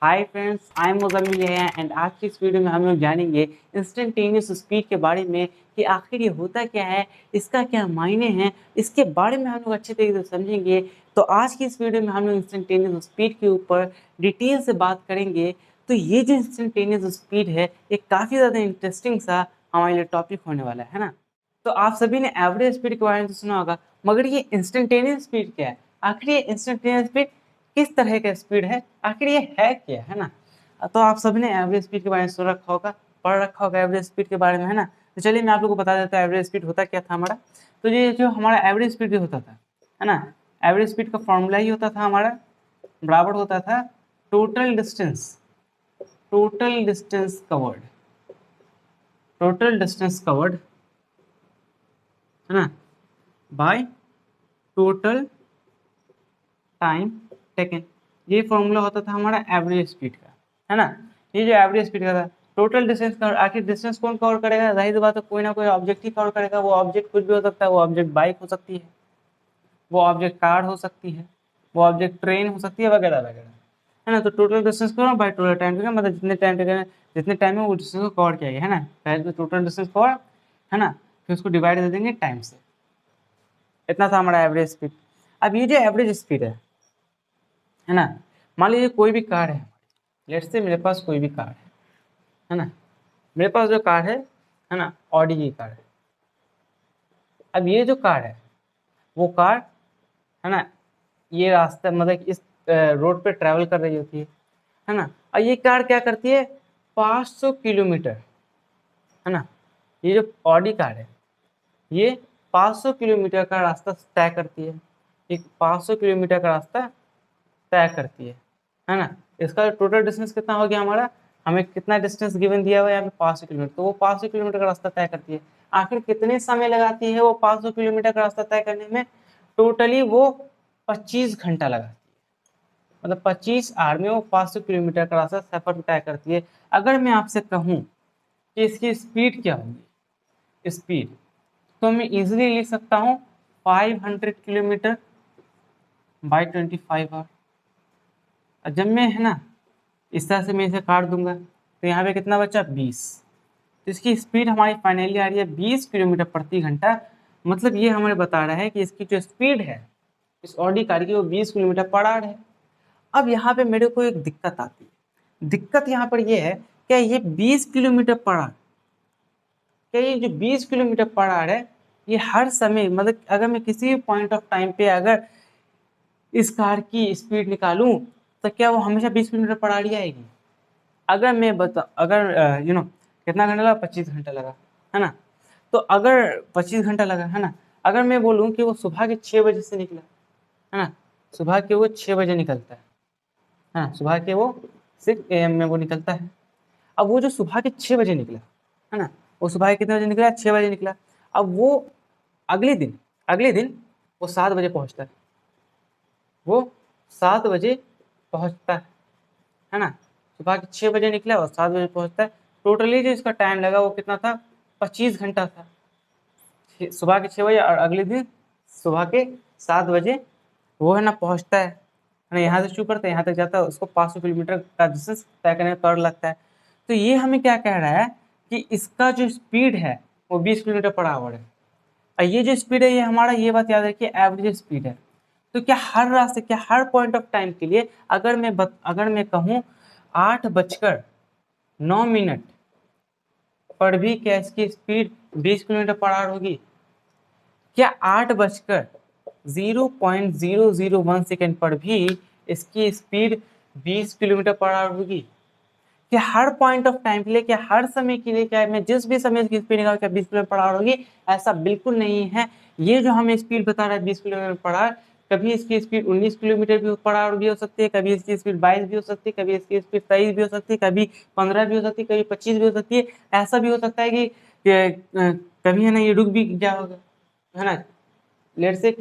Hi friends, I am Muzammil and आज की इस वीडियो में हम लोग जानेंगे इंस्टेंटेनियस स्पीड के बारे में कि आखिर ये होता क्या है, इसका क्या मायने हैं, इसके बारे में हम लोग अच्छे तरीके से समझेंगे। तो आज की इस वीडियो में हम लोग इंस्टेंटेनियस स्पीड के ऊपर डिटेल से बात करेंगे। तो ये जो इंस्टेंटेनियस स्पीड है, ये काफ़ी ज़्यादा इंटरेस्टिंग सा हमारे लिए टॉपिक होने वाला है ना। तो आप सभी ने एवरेज स्पीड के बारे में तो सुना होगा, मगर ये इंस्टेंटेनियस स्पीड क्या है? आखिर ये इंस्टेंटेनियस स्पीड किस तरह का स्पीड है, आखिर ये है क्या, है ना। तो आप सभी ने एवरेज स्पीड के बारे में सुन रखा होगा, पढ़ रखा होगा एवरेज स्पीड के बारे में, है ना। तो चलिए मैं आप लोगों को बता देता हूँ एवरेज स्पीड होता क्या था हमारा। तो ये जो हमारा एवरेज स्पीड जो होता था, है ना, एवरेज स्पीड का फॉर्मूला ही होता था हमारा, बराबर होता था total distance, total distance covered, total distance covered, है ना, बाय टोटल टाइम टेकन। ये फॉर्मूला होता था हमारा एवरेज स्पीड का, है ना। ये जो एवरेज स्पीड का था, टोटल डिस्टेंस कवर, आखिर डिस्टेंस कौन कवर करेगा? जाहिर सी बात है कोई ना कोई ऑब्जेक्ट ही कवर करेगा। वो ऑब्जेक्ट कुछ भी हो सकता है, वो ऑब्जेक्ट बाइक हो सकती है, वो ऑब्जेक्ट कार हो सकती है, वो ऑब्जेक्ट ट्रेन हो सकती है, वगैरह वगैरह, है ना। तो total distance cover by total time taken, मतलब जितने टाइम में वो डिस्टेंस को कवर किया गया, है ना। पहले तो टोटल डिस्टेंस कवर, है ना, फिर उसको डिवाइड दे देंगे टाइम से। इतना था हमारा एवरेज स्पीड। अब ये जो एवरेज स्पीड है ना, मान लीजिए कोई भी कार है, लेट्स से मेरे पास कोई भी कार है ना, मेरे पास जो कार है ना, ऑडी की कार है। अब ये जो कार है, वो कार, है ना, ये रास्ता मतलब इस रोड पे ट्रैवल कर रही होती है ना। और ये कार क्या करती है, 500 किलोमीटर, है ना। ये जो ऑडी कार है, ये 500 किलोमीटर का रास्ता तय करती है। एक 500 किलोमीटर का रास्ता तय करती है ना। इसका टोटल डिस्टेंस कितना हो गया हमारा, हमें कितना डिस्टेंस गिवन दिया हुआ है यहाँ पे 500 किलोमीटर, तो वो 500 किलोमीटर का रास्ता तय करती है। आखिर कितने समय लगाती है वो 500 किलोमीटर का रास्ता तय करने में? टोटली वो 25 घंटा लगाती है। मतलब 25 आवर में वो 500 किलोमीटर का रास्ता सफर तय करती है। अगर मैं आपसे कहूँ कि इसकी स्पीड क्या होगी, स्पीड, तो मैं इजिली लिख सकता हूँ 500 किलोमीटर बाई 25 आवर। जब मैं, है ना, इस तरह से मैं इसे काट दूंगा तो यहाँ पे कितना बचा, 20। तो इसकी स्पीड हमारी फाइनली आ रही है 20 किलोमीटर प्रति घंटा। मतलब ये हमें बता रहा है कि इसकी जो स्पीड है इस ऑडी कार की, वो 20 किलोमीटर पर आवर है। अब यहाँ पे मेरे को एक दिक्कत आती है। दिक्कत यहाँ पर ये है, क्या ये 20 किलोमीटर पर आवर, क्या ये जो 20 किलोमीटर पर आवर है, ये हर समय, मतलब अगर मैं किसी भी पॉइंट ऑफ टाइम पे अगर इस कार की स्पीड निकालूं तो क्या वो हमेशा 20 किलोमीटर पर आवर ही आएगी? अगर मैं बता, अगर कितना घंटा लगा, 25 घंटा लगा, है ना। तो अगर 25 घंटा लगा, है ना, अगर मैं बोलूँ कि वो सुबह के 6 बजे से निकला, है ना, सुबह के वो 6 बजे निकलता है ना, सुबह के वो 6 AM में वो निकलता है। अब वो जो सुबह के 6 बजे निकला, है ना, वो सुबह के कितने बजे निकला, 6 बजे निकला। अब वो अगले दिन वो 7 बजे पहुंचता है, वो 7 बजे पहुंचता है ना। सुबह के 6 बजे निकला और 7 बजे पहुंचता है। टोटली जो इसका टाइम लगा वो कितना था, 25 घंटा था। सुबह के 6 बजे और अगले दिन सुबह के 7 बजे वो, है ना, पहुंचता है ना। यहाँ से शुरू करता है, यहाँ तक जाता है, उसको 500 किलोमीटर का डिस्टेंस तय करने पर लगता है। तो ये हमें क्या कह रहा है कि इसका जो स्पीड है वो 20 किलोमीटर पर आवर है। और ये जो स्पीड है, ये हमारा, ये बात याद रखिए, एवरेज स्पीड है। तो क्या हर रास्ते, क्या हर पॉइंट ऑफ टाइम के लिए अगर मैं कहूँ 8:09 पर भी क्या इसकी स्पीड 20 किलोमीटर पर आवर होगी? क्या 8:0001 पर भी इसकी स्पीड 20 किलोमीटर पर आवर होगी? क्या हर पॉइंट ऑफ टाइम के लिए, क्या हर समय के लिए, क्या मैं जिस भी समय इसकी स्पीड निकालूं क्या 20 किलोमीटर पर आवर होगी? ऐसा बिल्कुल नहीं है। ये जो हमें स्पीड बता रहा है 20 किलोमीटर पर आवर, कभी इसकी स्पीड 19 किलोमीटर भी पर आवर भी हो सकती है, कभी इसकी स्पीड 22 भी हो सकती है, कभी इसकी स्पीड 23 भी हो सकती है, कभी 15 भी हो सकती है, कभी 25 भी हो सकती है। ऐसा भी हो सकता है कि कभी, है ना, ये रुक भी गया होगा, है ना। लेट से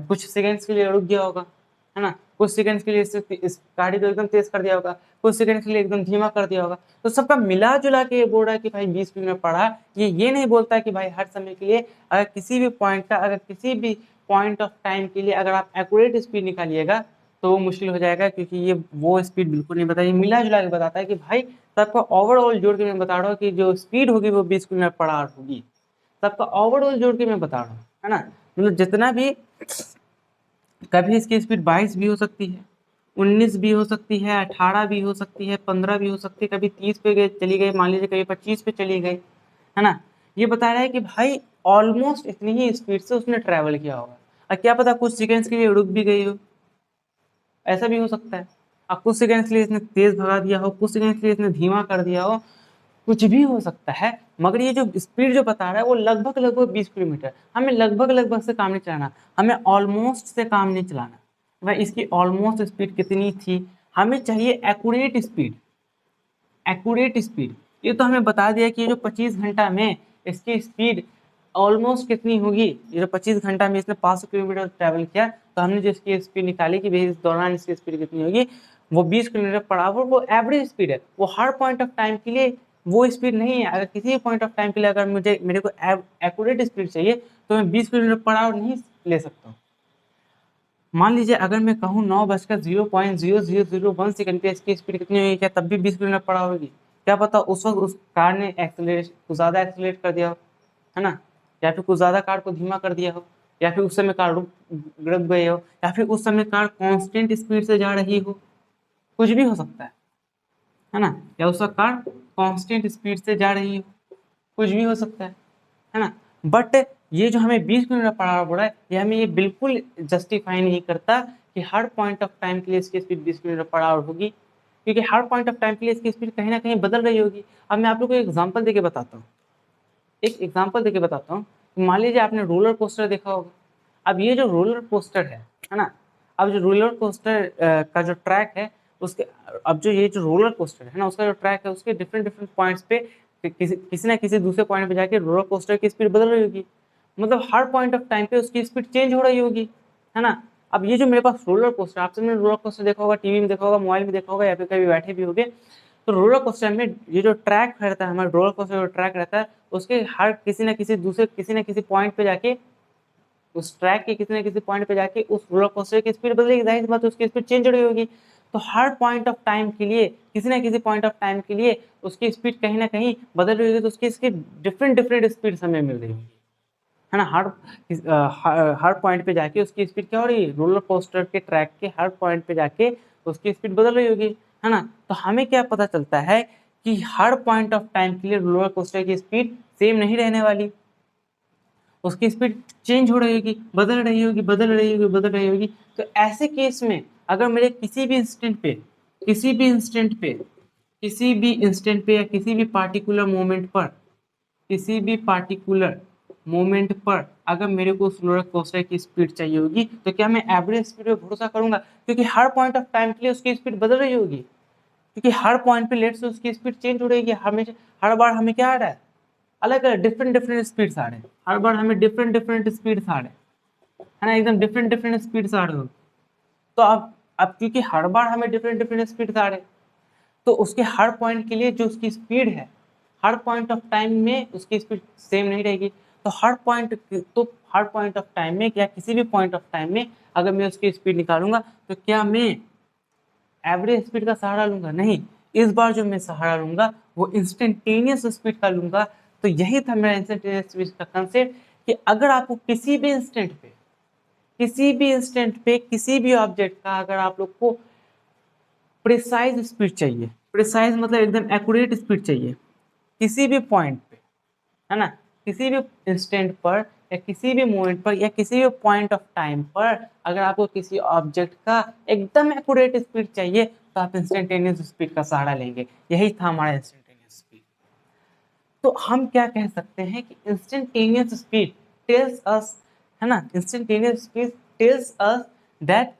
कुछ सेकंड्स के लिए रुक गया होगा, है ना। कुछ सेकंड्स के लिए इस गाड़ी को एकदम तेज कर दिया होगा, कुछ सेकंड्स के लिए एकदम धीमा कर दिया होगा। तो सबका मिला जुला के ये बोल रहा है कि भाई 20 किलोमीटर पड़ा। ये नहीं बोलता कि भाई हर समय के लिए, अगर किसी भी पॉइंट ऑफ टाइम के लिए अगर आप एक्यूरेट स्पीड निकालिएगा तो वो मुश्किल हो जाएगा, क्योंकि ये वो स्पीड बिल्कुल नहीं बताई, मिला जुला के बताता है कि भाई सबका ओवरऑल जोड़ के मैं बता रहा हूँ कि जो स्पीड होगी वो 20 किलोमीटर पर आवर होगी, सबका ओवरऑल जोड़ के मैं बता रहा हूँ, है ना। मतलब जितना भी, कभी इसकी स्पीड 22 भी हो सकती है, 19 भी हो सकती है, 18 भी हो सकती है, 15 भी हो सकती है, कभी 30 पे गए चली गई, मान लीजिए कभी 25 पे चली गई, है ना। ये बता रहा है कि भाई ऑलमोस्ट इतनी ही स्पीड से उसने ट्रैवल किया होगा, और क्या पता कुछ सेकंड्स के लिए रुक भी गई हो, ऐसा भी हो सकता है। अब कुछ सेकंड्स के लिए इसने तेज भगा दिया हो, कुछ सेकंड्स के लिए इसने धीमा कर दिया हो, कुछ भी हो सकता है। मगर ये जो स्पीड जो बता रहा है वो लगभग लगभग 20 किलोमीटर, हमें लगभग लगभग से काम नहीं चलाना, हमें ऑलमोस्ट से काम नहीं चलाना। भाई इसकी ऑलमोस्ट स्पीड कितनी थी, हमें चाहिए एक्यूरेट स्पीड, एक्यूरेट स्पीड। ये तो हमें बता दिया कि ये जो 25 घंटा में इसकी स्पीड ऑलमोस्ट कितनी होगी, ये जो 25 घंटा में इसने 500 किलोमीटर ट्रैवल किया, तो हमने जो इसकी स्पीड निकाली कि भाई इस दौरान इसकी स्पीड कितनी होगी, वो 20 किलोमीटर पर आवर, वो एवरेज स्पीड है, वो हर पॉइंट ऑफ टाइम के लिए वो स्पीड नहीं है। अगर किसी भी पॉइंट ऑफ टाइम के लिए अगर मेरे को एक्यूरेट स्पीड चाहिए, तो मैं 20 किलोमीटर पर आवर नहीं ले सकता हूँ। मान लीजिए अगर मैं कहूँ 9:00:0001 सेकंड पे इसकी स्पीड कितनी होगी, क्या तब भी 20 किलोमीटर पर आवर होगी? क्या पता उस वक्त उस कार ने एक्सेलरेट कुछ ज़्यादा एक्सेलरेट कर दिया हो, है ना, या फिर कुछ ज़्यादा कार को धीमा कर दिया हो, या फिर उस समय कार रुक गई हो, या फिर उस समय कार कांस्टेंट स्पीड से जा रही हो, कुछ भी हो सकता है ना, या उस वक्त कार कांस्टेंट स्पीड से जा रही हो, कुछ भी हो सकता है ना। बट ये जो हमें 20 किलोमीटर पर आवर बोल रहा है, ये हमें ये बिल्कुल जस्टिफाई नहीं करता कि हर पॉइंट ऑफ टाइम के लिए इसकी स्पीड 20 किलोमीटर पर आवर होगी, क्योंकि हर पॉइंट ऑफ टाइम के लिए इसकी स्पीड कहीं ना कहीं बदल रही होगी। अब मैं आप लोग को एक एग्जांपल देके बताता हूँ, एक एग्जांपल देके बताता हूँ। मान लीजिए आपने रोलर कोस्टर देखा होगा। अब ये जो रोलर कोस्टर है ना, अब जो रोलर कोस्टर का जो ट्रैक है उसके, अब जो ये जो रोलर कोस्टर है ना उसका जो ट्रैक है उसके डिफरेंट डिफरेंट पॉइंट्स पे किसी ना किसी दूसरे पॉइंट पे जाके रोलर कोस्टर की स्पीड बदल रही होगी, मतलब हर पॉइंट ऑफ टाइम पे उसकी स्पीड चेंज हो रही होगी, है ना। अब ये जो मेरे पास रोलर कोस्टर, आप सबने रोलर कोस्टर देखा होगा, टीवी में देखा होगा, मोबाइल में देखा होगा, या फिर कभी बैठे भी होगे, तो रोलर कोस्टर में ये जो ट्रैक रहता है, हमारा रोलर कोस्टर जो ट्रैक रहता है उसके हर किसी ना किसी पॉइंट पे जाके, उस ट्रैक के किसी ना किसी पॉइंट पे जाके उस रोलर कोस्टर की स्पीड बदलेगी, जाहिर सी बात है उसकी स्पीड चेंज हो रही होगी। तो हर पॉइंट ऑफ टाइम के लिए, किसी ना किसी पॉइंट ऑफ टाइम के लिए उसकी स्पीड कहीं ना कहीं बदल रही होगी, तो उसकी इसकी डिफरेंट डिफरेंट स्पीड हमें मिल रही होगी, है ना। हर पॉइंट पे जाके उसकी स्पीड क्या हो रही है, रोलर कोस्टर के ट्रैक के हर पॉइंट पे जाके उसकी स्पीड बदल रही होगी, है ना। तो हमें क्या पता चलता है कि हर पॉइंट ऑफ टाइम के लिए रोलर कोस्टर की स्पीड सेम नहीं रहने वाली, उसकी स्पीड चेंज हो रही होगी, बदल रही होगी, बदल रही होगी, बदल रही होगी। तो ऐसे केस में अगर मेरे किसी भी इंस्टेंट पे, किसी भी इंस्टेंट पे, किसी भी इंस्टेंट पे या किसी भी पार्टिकुलर मोमेंट पर, किसी भी पार्टिकुलर मोमेंट पर अगर मेरे को उस रोलर कोस्टर की स्पीड चाहिए होगी, तो क्या मैं एवरेज स्पीड पे भरोसा करूंगा, क्योंकि हर पॉइंट ऑफ टाइम के लिए उसकी स्पीड बदल रही होगी, क्योंकि हर पॉइंट पे लेट से उसकी स्पीड चेंज हो रही है, हमेशा हर बार हमें क्या आ रहा है, अलग अलग डिफरेंट डिफरेंट स्पीड्स आ रहे हैं, हर बार हमें डिफरेंट डिफरेंट स्पीड्स आ रहे हैं, है ना, एकदम डिफरेंट डिफरेंट स्पीड्स आ रहे हो। तो अब क्योंकि हर बार हमें डिफरेंट डिफरेंट स्पीड्स आ रहे हैं, तो उसके हर पॉइंट के लिए जो उसकी स्पीड है, हर पॉइंट ऑफ टाइम में उसकी स्पीड सेम नहीं रहेगी। तो हर पॉइंट ऑफ टाइम में, या किसी भी पॉइंट ऑफ टाइम में अगर मैं उसकी स्पीड निकालूंगा, तो क्या मैं एवरेज स्पीड का सहारा लूंगा? नहीं, इस बार जो मैं सहारा लूंगा वो इंस्टेंटेनियस स्पीड का लूंगा। तो यही था मेरा इंस्टेंटेनियस स्पीड का कंसेप्ट, कि अगर आपको किसी भी इंस्टेंट पे, किसी भी इंस्टेंट पे किसी भी ऑब्जेक्ट का अगर आप लोग को प्रिसाइज स्पीड चाहिए, प्रिसाइज मतलब एकदम एक्यूरेट स्पीड चाहिए किसी भी पॉइंट पे, है ना, किसी भी इंस्टेंट पर या किसी भी मोमेंट पर या किसी भी पॉइंट ऑफ टाइम पर अगर आपको किसी ऑब्जेक्ट का एकदम एक्यूरेट स्पीड चाहिए, तो आप इंस्टेंटेनियस स्पीड का सहारा लेंगे। यही था हमारा इंस्टेंटेनियस स्पीड। तो हम क्या कह सकते हैं कि इंस्टेंटेनियस स्पीड टेल्स अस, है ना, instantaneous speed tells us that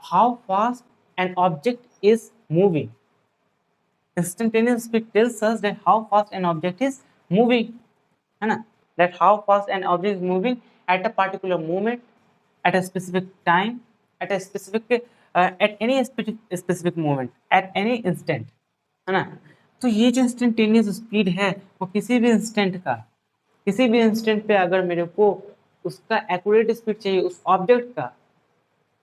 how fast an object is moving. Instantaneous speed tells us that how fast an object is moving, है ना, that how fast an object is moving at a particular moment, at a specific time, at a specific at any specific moment, at any instant, है ना। तो ये जो instantaneous speed है वो किसी भी इंस्टेंट का, किसी भी इंस्टेंट पे अगर मेरे को उसका एक्यूरेट स्पीड चाहिए उस ऑब्जेक्ट का,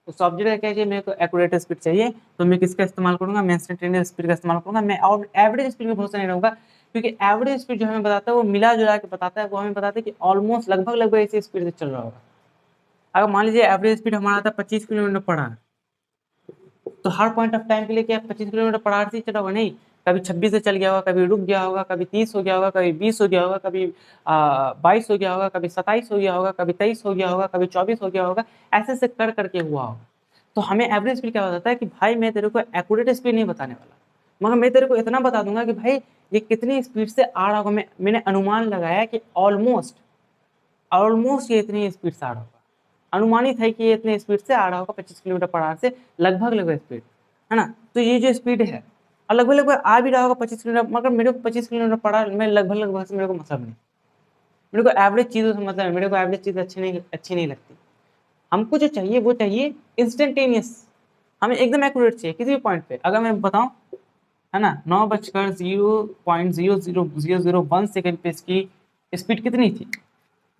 उस ऑब्जेक्ट का क्या चाहिए, मेरे को एक्यूरेट स्पीड चाहिए, तो मैं किसका इस्तेमाल करूंगा, मैं इंस्टेंटेनियस स्पीड का इस्तेमाल करूंगा। मैं और एवरेज स्पीड में भरोसा नहीं रहूंगा, क्योंकि एवरेज स्पीड जो हमें बताता है वो मिला जुला के बताता है, वो हमें बताता है कि ऑलमोस्ट लगभग इसी स्पीड से चल रहा होगा। अगर मान लीजिए एवरेज स्पीड हमारा था 25 किलोमीटर पर आवर, तो हर पॉइंट ऑफ टाइम के लिए क्या 25 किलोमीटर पर आवर से चला होगा, नहीं, कभी 26 से चल गया होगा, कभी रुक गया होगा, कभी 30 हो गया होगा, कभी 20 हो गया होगा, कभी 22 हो गया होगा, कभी 27 हो गया होगा, कभी 23 हो गया होगा, कभी 24 हो गया होगा, ऐसे से कर करके हुआ होगा। तो हमें एवरेज स्पीड क्या बताता है कि भाई मैं तेरे को एक्यूरेट स्पीड नहीं बताने वाला, मगर मैं तेरे को इतना बता दूंगा कि भाई ये कितनी स्पीड से आ रहा होगा। मैंने अनुमान लगाया कि ऑलमोस्ट ये इतनी स्पीड से आ रहा होगा, अनुमानित है कि ये इतने स्पीड से आ रहा होगा 25 किलोमीटर पर आवर से, लगभग स्पीड है ना। तो ये जो स्पीड है और लगभग आ भी रहा होगा 25 किलोमीटर, मगर मेरे को 25 किलोमीटर पर आवर में लगभग से मेरे को मतलब नहीं, मेरे को एवरेज चीज़ों से मतलब है, मेरे को एवरेज चीज़ अच्छी नहीं लगती। हमको जो चाहिए वो चाहिए इंस्टेंटेनियस, हमें एकदम एक्यूरेट चाहिए किसी भी पॉइंट पे। अगर मैं बताऊं है ना 9:0.000001 सेकंड पे इसकी स्पीड कितनी थी,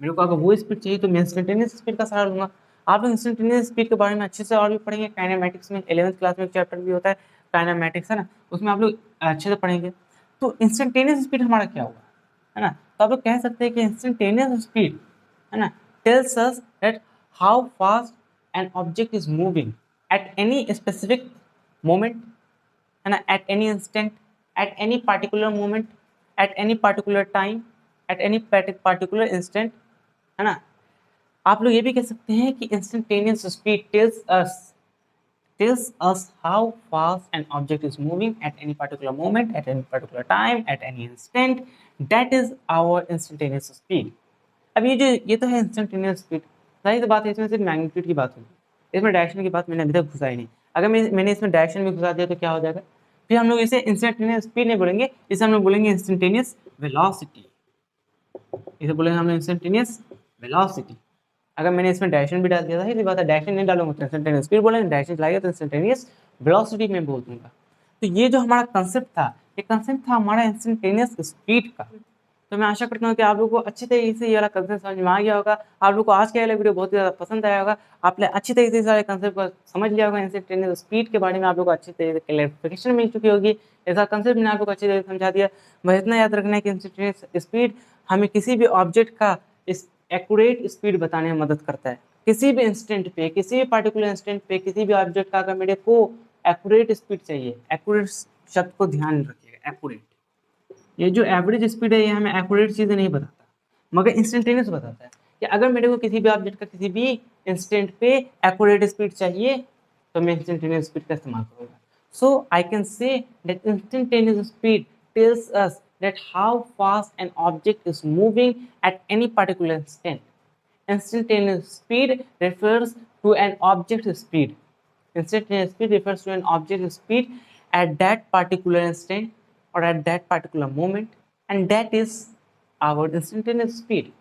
मेरे को अगर वो स्पीड चाहिए तो मैं इंस्टेंटेनियस स्पीड का सहारा लूंगा। आप लोग इंस्टेंटेनियस स्पीड के बारे में अच्छे से और भी पढ़ेंगे, काइनेमैटिक्स में 11th क्लास में एक चैप्टर भी होता है काइनेमैटिक्स, है ना, उसमें आप लोग अच्छे से पढ़ेंगे। तो इंस्टेंटेनियस स्पीड हमारा क्या हुआ, है ना, तो आप लोग कह सकते हैं कि इंस्टेंटेनियस स्पीड, है ना, tells us that how fast an object is moving at any specific moment, है ना, at any instant, at any particular moment, at any particular time, at any particular instant, है ना। आप लोग ये भी कह सकते हैं कि instantaneous speed tells us how fast an object is moving at any particular moment, at any particular time, at any instant. That is our instantaneous speed. अब ये तो है इंस्टेंटेनियस स्पीड, जाहिर सी बात है इसमें सिर्फ मैग्नीट्यूड की बात होगी, इसमें डायरेक्शन की बात मैंने अभी तक घुसा ही नहीं। अगर मैंने इसमें डायरेक्शन भी घुसा दिया तो क्या हो जाएगा, फिर हम लोग इसे इंस्टेंटेनियस स्पीड नहीं बोलेंगे, इसे हम लोग बोलेंगे इंस्टेंटेनियस वेलोसिटी, इसे बोलेंगे हम लोग इंस्टेंटेनियस वेलोसिटी। अगर मैंने इसमें डायरेक्शन भी डाल दिया था, बात है डायरेक्शन नहीं डालूंगा तो इंस्टेंटेनियस स्पीड बोलेंगे, डायरेक्शन चलाएगा तो इंस्टेंटेनियस वेलोसिटी में बोल दूंगा। तो ये जो हमारा कंसेप्ट था, ये कंसेप्ट था हमारा इंस्टेंटेनियस स्पीड का। तो मैं आशा करता हूँ कि आप लोगों को अच्छी तरीके से ये वाला कंसेप्ट समझ में आ गया होगा, आप लोगों को आज का ये वीडियो बहुत ही ज़्यादा पसंद आया होगा, आपने अच्छी तरीके से सारे कंसेप्ट को समझ लिया होगा, इंस्टेंटेनियस स्पीड के बारे में आप लोगों को अच्छी तरीके से क्लैरिफिकेशन मिल चुकी होगी, ऐसा कंसेप्ट मैंने आप लोगों को अच्छी तरीके से समझा दिया। बस इतना याद रखना है कि इंस्टेंटेनियस स्पीड हमें किसी भी ऑब्जेक्ट का इस एक्यूरेट स्पीड बताने में मदद करता है। किसी भी इंस्टेंट पे, किसी भी पार्टिकुलर इंस्टेंट पे, किसी भी ऑब्जेक्ट का अगर मेरे को एक्यूरेट स्पीड चाहिए, एक्यूरेट शब्द को ध्यान रखिएगा, एक्यूरेट, ये जो एवरेज स्पीड है ये हमें एक्यूरेट चीज़ें नहीं बताता, मगर इंस्टेंटेनियस बताता है कि अगर मेरे को किसी भी ऑब्जेक्ट का किसी भी इंस्टेंट पे एक्यूरेट स्पीड चाहिए तो मैं इंस्टेंटेनियस स्पीड का इस्तेमाल करूँगा। So I can say that instantaneous speed tells us that how fast an object is moving at any particular instant. Instantaneous speed refers to an object's speed. Instantaneous speed refers to an object's speed at that particular instant or at that particular moment, and that is our instantaneous speed.